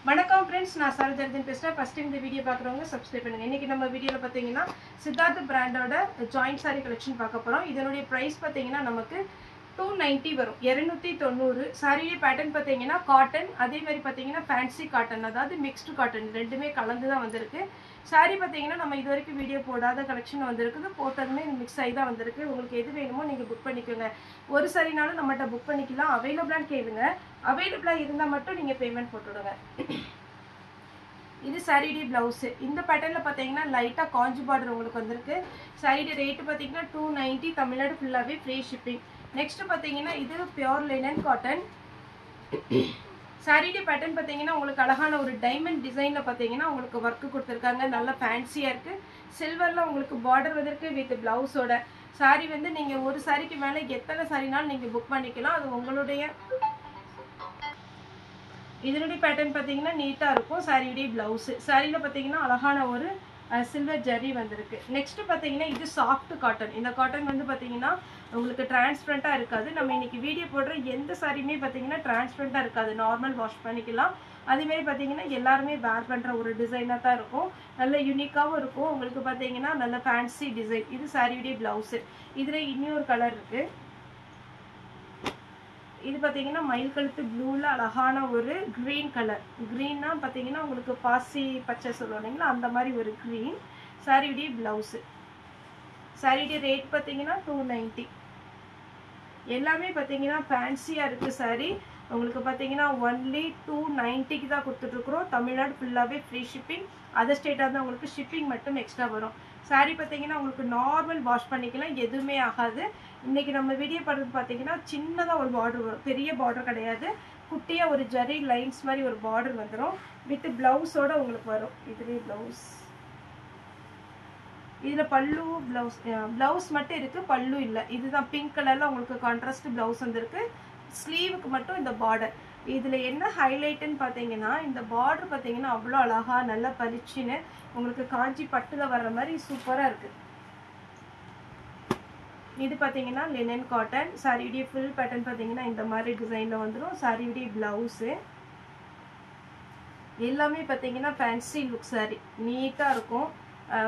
வணக்கம் फ्रेंड्स நான் சாரதர்தன் பேசுறேன் ஃபர்ஸ்ட் டைம் இந்த வீடியோ பார்க்குறவங்க சப்ஸ்கிரைப் பண்ணுங்க இன்னைக்கு நம்ம வீடியோல பாத்தீங்கன்னா சித்தார்த் பிராண்டோட ஜாயிண்ட் saree கலெக்ஷன் பார்க்க போறோம் இதனுடைய பிரைஸ் பாத்தீங்கன்னா நமக்கு 290 வரும் 290 சாரியே பேட்டர்ன் பாத்தீங்கன்னா காட்டன் அதே மாதிரி பாத்தீங்கன்னா ஃபேன்சி காட்டன் அதாவது மிக்ஸ்டு காட்டன் ரெண்டுமே கலந்து தான் வந்திருக்கு saree பாத்தீங்கன்னா நம்ம இதுவரைக்கும் வீடியோ போடாத கலெக்ஷன் வந்திருக்கு போட்டதுமே மிக்ஸ் ஆயி தான் வந்திருக்கு உங்களுக்கு எது வேணுமோ நீங்க புக் பண்ணிக்கோங்க ஒரு சாரினாலும் நம்மட்ட புக் பண்ணிக்கலாம் அவேலபிளான்னு கேளுங்க அவேலபிளா இருந்தா மட்டும் நீங்க பேமெண்ட் போட்டுடுங்க இது saree டி blouse இந்த பேட்டர்ன்ல பாத்தீங்கன்னா லைட்டா காஞ்சி பார்டர் உங்களுக்கு வந்திருக்கு saree டி ரேட் பாத்தீங்கன்னா 290 தமிழ்நாடு ஃபுல்லாவே ஃப்ரீ ஷிப்பிங் நெக்ஸ்ட் பாத்தீங்கன்னா இது பியூர் லினன் காட்டன் saree டி பேட்டர்ன் பாத்தீங்கன்னா உங்களுக்கு அழகான ஒரு டைமண்ட் டிசைன்ல பாத்தீங்கன்னா உங்களுக்கு வர்க் கொடுத்திருக்காங்க நல்ல ஃபேன்சியா இருக்கு சில்வர்ல உங்களுக்கு பார்டர் வந்திருக்கு வித் பிளவுஸோட saree வந்து நீங்க ஒரு சாரிக்கு மேல எத்தனை சாரினாலும் நீங்க புக் பண்ணிக்கலாம் அது உங்களுடைய இதனுடைய பேட்டர்ன் பாத்தீங்கன்னா நீட்டா இருக்கும் சாரியுடைய பிளவுஸ் சாரியில பாத்தீங்கன்னா அழகான ஒரு சில்வர் ஜரி வந்திருக்கு நெக்ஸ்ட் பாத்தீங்கன்னா இது சாஃப்ட் காட்டன் இந்த காட்டன் வந்து பாத்தீங்கன்னா உங்களுக்கு டிரான்ஸ்பரண்டா இருக்காது நம்ம இன்னைக்கு வீடியோ போடுற எந்த சாரியுமே பாத்தீங்கன்னா டிரான்ஸ்பரண்டா இருக்காது நார்மல் வாஷ் பண்ணிக்கலாம் அதே மாதிரி பாத்தீங்கன்னா எல்லாருமே வேர் பண்ற ஒரு டிசைனா தான் இருக்கும் நல்ல யூனிக்காவும் இருக்கும் உங்களுக்கு பாத்தீங்கன்னா நல்ல ஃபேன்சி டிசைன் இது சாரியுடைய பிளவுஸ் இதுல இன்னொரு கலர் இருக்கு இது பாத்தீங்கன்னா மயில் கழுத்து ப்ளூல அழகான ஒரு கிரீன் கலர் கிரீன்னா பாத்தீங்கன்னா உங்களுக்கு பாசி பச்சை சொல்லுவாங்களா அந்த மாதிரி ஒரு கிரீன் சாரியுடைய பிளவுஸ் சாரியுடைய ரேட் பாத்தீங்கன்னா 290 எல்லாமே பாத்தீங்கன்னா ஃபேன்சியா இருக்கு சாரி உங்களுக்கு பாத்தீங்கன்னா ஒன்லி 290 தான் கொடுத்துட்டு இருக்கோம் தமிழ்நாடு ஃபுல்லாவே ஃப்ரீ ஷிப்பிங் அதர் ஸ்டேட்டா தான் உங்களுக்கு ஷிப்பிங் மட்டும் எக்ஸ்ட்ரா வரும் சாரி பாத்தீங்கன்னா உங்களுக்கு நார்மல் வாஷ் பண்ணிக்கலாம் எதுவுமே ஆகாது இன்னைக்கு நம்ம வீடியோ பண்றது பாத்தீங்கன்னா சின்னதா ஒரு பார்டர் வரும் பெரிய பார்டர் கிடையாது குட்டியா ஒரு ஜரி லைன்ஸ் மாதிரி ஒரு பார்டர் வந்துரும் வித் பிளவுஸோட உங்களுக்கு வரும் இதுலயே பிளவுஸ் இதுல பல்லு பிளவுஸ் மட்டும் இருக்கு பல்லு இல்ல இதுதான் பிங்க் கலர்ல உங்களுக்கு கான்ட்ராஸ்ட் பிளவுஸ் வந்திருக்கு ஸ்லீவுக்கு மட்டும் இந்த பார்டர் இதுல என்ன ஹைலைட்னு பாத்தீங்கன்னா இந்த பார்டர் பாத்தீங்கன்னா அவ்வளவு அழகா நல்லா பளிச்சுன்னு உங்களுக்கு காஞ்சி பட்டுல வர்ற மாதிரி சூப்பரா இருக்கு இது பாத்தீங்கன்னா லினன் காட்டன் சாரியுடைய ஃபுல் பேட்டர்ன் பாத்தீங்கன்னா இந்த மாதிரி டிசைன்ல வந்துரும் சாரியுடைய பிளவுஸ் எல்லாமே பாத்தீங்கன்னா ஃபேன்சி லுக் சாரி நீட்டா இருக்கும்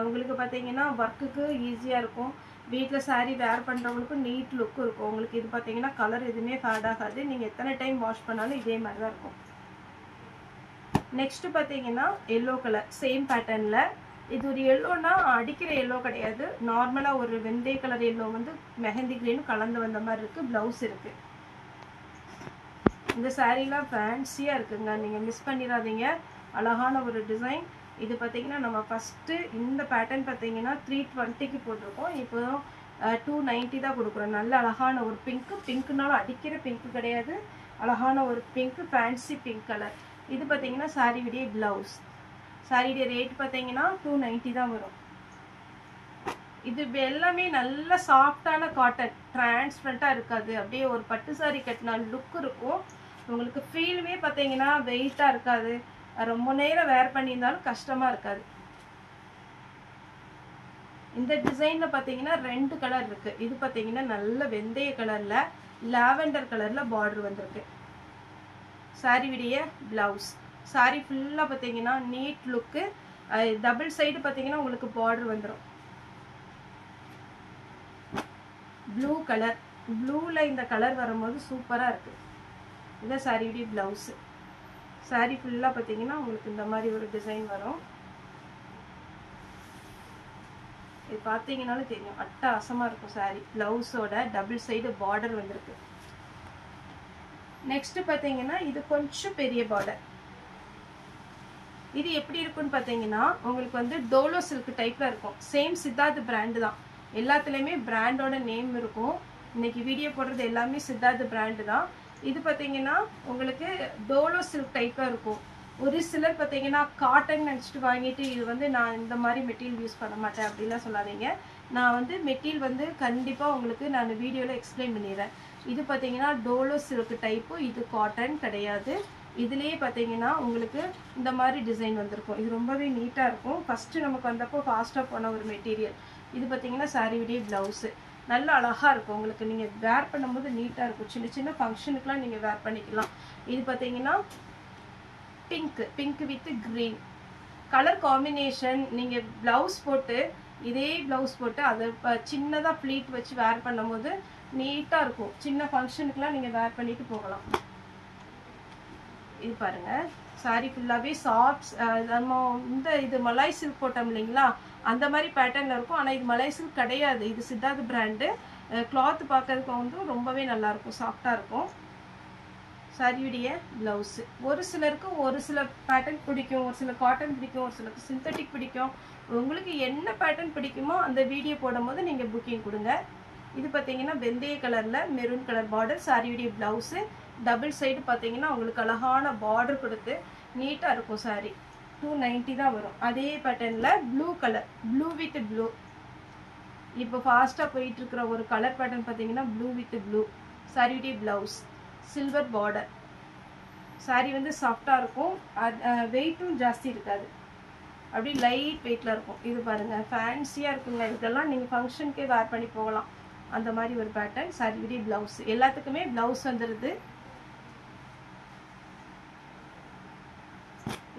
உங்களுக்கு பாத்தீங்கன்னா வர்க்குக்கு ஈஸியா இருக்கும் வீட்ல saree வேர் பண்றவங்களுக்கு நீட் லுக் இருக்கும் உங்களுக்கு இது பாத்தீங்கன்னா கலர் எதுவுமே ஃபேட் ஆகாது நீங்க எத்தனை டைம் வாஷ் பண்ணாலும் இதே மாதிரி தான் இருக்கும் நெக்ஸ்ட் பாத்தீங்கன்னா yellow கலர் சேம் பேட்டர்ன்ல இது ஒரு yellowனா அடிக்கிற yellow கிடையாது நார்மலா ஒரு வெந்தய கலர் yellow வந்து மெஹந்தி கிரீன் கலந்து வந்த மாதிரி இருக்கு பிளவுஸ் இருக்கு இந்த சாரீலாம் ஃபேன்சியா இருக்குங்க நீங்க மிஸ் பண்ணிராதீங்க அழகான ஒரு டிசைன் இது பாத்தீங்கன்னா நம்ம ஃபர்ஸ்ட் இந்த பேட்டர்ன் பாத்தீங்கன்னா 320 க்கு போட்டுருக்கோம் இப்போ 290 தான் கொடுக்குறோம் நல்ல அழகான ஒரு பிங்க்னால அடிக்கிற பிங்க் கிடையாது அழகான ஒரு பிங்க் ஃபேன்சி பிங்க் கலர் இது பாத்தீங்கன்னா சாரியுடைய பிளவுஸ் சாரியுடைய ரேட் பாத்தீங்கன்னா 290 தான் வரும் இது எல்லாமே நல்ல சாஃப்டான காட்டன் டிரான்ஸ்பரண்டா இருக்காது அப்படியே ஒரு பட்டு சாரி கட்டின லுக் இருக்கும் உங்களுக்கு ஃபீலுமே பாத்தீங்கன்னா வெயிட்டா இருக்காது ரொம்ப நேரம் வேர் பண்ணியிருந்தாலும் கஷ்டமா இருக்காது இந்த டிசைன்ல பாத்தீங்கன்னா ரெண்டு கலர் இருக்கு இது பாத்தீங்கன்னா நல்ல வெந்தய கலர்ல லாவெண்டர் கலர்ல பார்டர் வந்திருக்கு சாரியுடைய பிளவுஸ் சாரி ஃபுல்லா பாத்தீங்கன்னா நீட் லுக் டபுள் சைடு பாத்தீங்கன்னா உங்களுக்கு பார்டர் வந்துரும் ப்ளூ கலர் ப்ளூல இந்த கலர் வரும்போது சூப்பரா இருக்கு இது சாரியுடைய பிளவுஸ் சாரி ஃபுல்லா பாத்தீங்கன்னா உங்களுக்கு இந்த மாதிரி ஒரு டிசைன் வரும் இது பாத்தீங்கன்னாலே தெரியும் அட்டகாசமா இருக்கும் சாரி பிளவுஸோட டபுள் சைடு பார்டர் வந்திருக்கு நெக்ஸ்ட் பாத்தீங்கன்னா இது கொஞ்சம் பெரிய பார்டர் இது எப்படி இருக்குன்னு பாத்தீங்கன்னா உங்களுக்கு வந்து டோலோ சில்க் டைப்ல இருக்கும் சேம் சித்தார்த் பிராண்ட் தான் எல்லாத்துலயுமே பிராண்டோட நேம் இருக்கும் இன்னைக்கு வீடியோ போடுறது எல்லாமே சித்தார்த் பிராண்ட் தான் இது பாத்தீங்கன்னா உங்களுக்கு டோலோ சில்க் டைப்பா இருக்கும் ஒரு சிலர் பாத்தீங்கன்னா காட்டன் நினைச்சிட்டு வாங்கிட்டு இது வந்து நான் இந்த மாதிரி மெட்டீரியல் யூஸ் பண்ண மாட்டேன் அப்படிலாம் சொல்லாதீங்க நான் வந்து மெட்டீரியல் வந்து கண்டிப்பா உங்களுக்கு நான் வீடியோல எக்ஸ்பிளைன் பண்ணிடுறேன் இது பாத்தீங்கன்னா டோலோ சில்க் டைப்பு இது காட்டன் கிடையாது இதுலயே பாத்தீங்கன்னா உங்களுக்கு இந்த மாதிரி டிசைன் வந்திருக்கும் இது ரொம்பவே நீட்டா இருக்கும் ஃபர்ஸ்ட் நமக்கு வந்தப்போ ஃபாஸ்டா போன ஒரு மெட்டீரியல் இது பாத்தீங்கன்னா சாரியுடைய பிளவுஸ் நல்ல அழகா இருக்கும் உங்களுக்கு நீங்க வேர் பண்ணும்போது நீட்டா இருக்கும் சின்ன சின்ன ஃபங்க்ஷனுக்குலாம் நீங்க வேர் பண்ணிக்கலாம் இது பாத்தீங்கன்னா pink with green colour combination. நீங்கள் ப்ளவுஸ் போட்டு இதே ப்ளவுஸ் போட்டு அதை சின்னதாக ப்ளீட் வச்சு வேர் பண்ணும்போது நீட்டாக இருக்கும். சின்ன ஃபங்க்ஷனுக்குலாம் நீங்கள் வேர் பண்ணிட்டு போகலாம். இது பாருங்கள், சாரி ஃபுல்லாகவே சாஃப்ட்ஸ். நம்ம இது மலாய் சில்க் போட்டோம் இல்லைங்களா, அந்த மாதிரி பேட்டர்னில் இருக்கும். ஆனால் இது மலாய் சில்க் கிடையாது, இது சித்தார்த் பிராண்டு. கிளாத் பார்க்கறதுக்கு வந்து ரொம்பவே நல்லாயிருக்கும், சாஃப்டாக இருக்கும். சாரியுடைய ப்ளவுஸு ஒரு சிலருக்கு ஒரு சில பேட்டர்ன் பிடிக்கும், ஒரு சில காட்டன் பிடிக்கும், ஒரு சிலருக்கு சிந்தட்டிக் பிடிக்கும். உங்களுக்கு என்ன பேட்டர்ன் பிடிக்குமோ அந்த வீடியோ போடும்போது நீங்கள் புக்கிங் கொடுங்க. இது பார்த்தீங்கன்னா வெந்தய கலரில் மெரூன் கலர் பார்டர். சாரியுடைய ப்ளவுஸு டபுள் சைடு பார்த்தீங்கன்னா உங்களுக்கு அழகான பார்டர் கொடுத்து நீட்டாக இருக்கும். சாரி 290 தான் வரும். அதே பேட்டர்னில் blue colour, blue with blue. இப்போ ஃபாஸ்ட்டாக போயிட்டுருக்கிற ஒரு கலர் பேட்டர்ன் பார்த்தீங்கன்னா ப்ளூ வித் ப்ளூ. சாரியுடைய ப்ளவுஸ் சில்வர் பார்டர். சாரி வந்து சாஃப்டாக இருக்கும், வெயிட்டும் ஜாஸ்தி இருக்காது, அப்படி லைட் வெயிட்டில் இருக்கும். இது பாருங்கள், ஃபேன்சியாக இருக்குங்க. இதெல்லாம் நீங்கள் ஃபங்க்ஷனுக்கே வேர் பண்ணி போகலாம், அந்த மாதிரி ஒரு பேட்டர்ன். சாரியுடைய ப்ளவுஸ் எல்லாத்துக்குமே ப்ளவுஸ் வந்துடுது.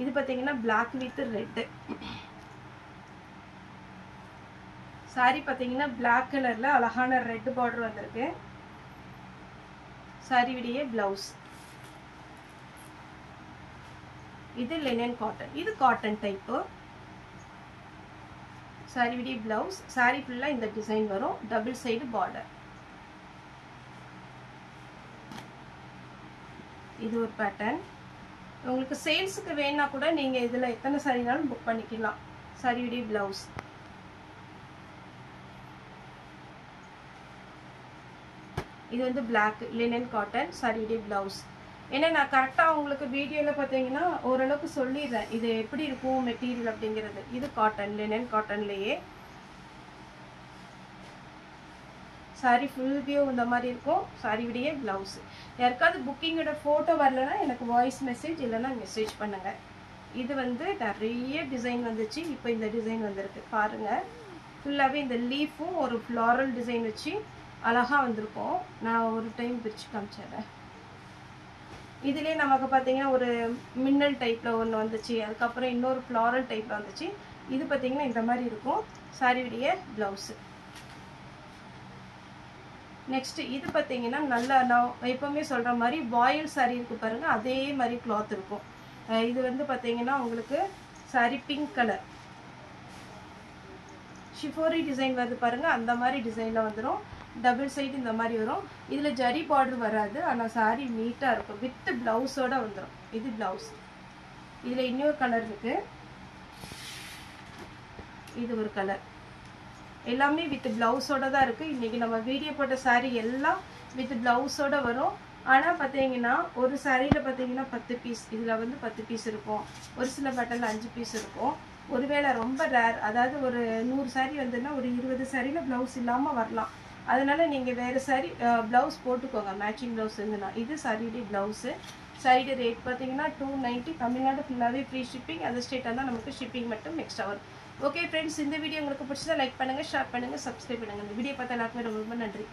இது பார்த்தீங்கன்னா பிளாக் வித் ரெட்டு. சாரி பார்த்தீங்கன்னா பிளாக் கலரில் அழகான ரெட் பார்டர் வந்திருக்கு. சாரியுடைய ப்ளவுஸ் இது லினன் காட்டன், இது காட்டன் டைப்பு. சாரியுடைய ப்ளவுஸ், சாரி ஃபுல்லாக இந்த டிசைன் வரும், டபுள் சைடு பார்டர். இது ஒரு பேட்டர்ன். உங்களுக்கு சேல்ஸுக்கு வேணா கூட நீங்கள் இதில் எத்தனை சாரினாலும் புக் பண்ணிக்கலாம். சாரியுடைய ப்ளவுஸ் இது வந்து பிளாக் லினன் காட்டன். சாரியுடைய ப்ளவுஸ் ஏன்னா நான் கரெக்டாக உங்களுக்கு வீடியோவில் பார்த்தீங்கன்னா ஓரளவுக்கு சொல்லிடுறேன் இது எப்படி இருக்கும் மெட்டீரியல் அப்படிங்கிறது. இது காட்டன், லினன் காட்டன்லேயே. சாரி ஃபுல் வியூ இந்த மாதிரி இருக்கும். சாரியுடைய ப்ளவுஸு. யாருக்காவது புக்கிங்கோட ஃபோட்டோ வரலன்னா எனக்கு வாய்ஸ் மெசேஜ் இல்லைன்னா மெசேஜ் பண்ணுங்கள். இது வந்து நிறைய டிசைன் வந்துச்சு, இப்போ இந்த டிசைன் வந்திருக்கு பாருங்கள். ஃபுல்லாகவே இந்த லீஃபும் ஒரு ஃப்ளாரல் டிசைன் வச்சு அழகாக வந்திருக்கும். நான் ஒரு டைம் பிரித்து காமிச்சிடுறேன். இதுலேயே நமக்கு பார்த்தீங்கன்னா ஒரு மின்னல் டைப்பில் ஒன்று வந்துச்சு, அதுக்கப்புறம் இன்னொரு ஃப்ளாரல் டைப்பில் வந்துச்சு. இது பார்த்தீங்கன்னா இந்த மாதிரி இருக்கும். சாரியுடைய ப்ளவுஸு. நெக்ஸ்ட்டு இது பார்த்தீங்கன்னா நல்லா நான் எப்போவுமே சொல்கிற மாதிரி பாயில் சாரீ இருக்குது பாருங்கள், அதே மாதிரி கிளாத் இருக்கும். இது வந்து பார்த்தீங்கன்னா உங்களுக்கு சாரி பிங்க் கலர் ஷிஃபோரி டிசைன் வருது பாருங்கள், அந்த மாதிரி டிசைனில் வந்துடும். டபுள் சைடு இந்த மாதிரி வரும். இதில் ஜரி பார்டர் வராது, ஆனால் சாரி நீட்டாக இருக்கும். வித் ப்ளவுஸோடு வந்துடும். இது ப்ளவுஸ். இதில் இன்னொரு கலர் இருக்குது, இது ஒரு கலர். எல்லாமே வித் ப்ளவுஸோடு தான் இருக்குது. இன்றைக்கி நம்ம வீடியோ போட்ட சாரீ எல்லாம் வித் ப்ளவுஸோடு வரும். ஆனால் பார்த்தீங்கன்னா ஒரு சாரியில் பார்த்தீங்கன்னா 10 பீஸ், இதில் வந்து 10 பீஸ் இருக்கும். ஒரு சில பேட்டர்னில் 5 பீஸ் இருக்கும். ஒருவேளை ரொம்ப ரேர், அதாவது ஒரு 100 சாரீ வந்துன்னா ஒரு 20 சாரியில் ப்ளவுஸ் இல்லாமல் வரலாம். அதனால் நீங்கள் வேறு சாரீ ப்ளவுஸ் போட்டுக்கோங்க, மேட்சிங் ப்ளவுஸ் இருந்துன்னா. இது சாரியுடைய ப்ளவுஸு. சாரியுடைய ரேட் பார்த்தீங்கன்னா 290. தமிழ்நாடு ஃபுல்லாகவே ஃப்ரீ ஷிப்பிங். அந்த ஸ்டேட்டாக இருந்தால் நமக்கு ஷிப்பிங் மட்டும் எக்ஸ்ட்ரா வரும். ஓகே ஃப்ரெண்ட்ஸ், இந்த வீடியோ உங்களுக்கு பிடிச்சதா லைக் பண்ணுங்கள், ஷேர் பண்ணுங்கள், சப்ஸ்கிரைப் பண்ணுங்கள். இந்த வீடியோ பார்த்தா எல்லாருக்குமே ரொம்ப ரொம்ப நன்றி.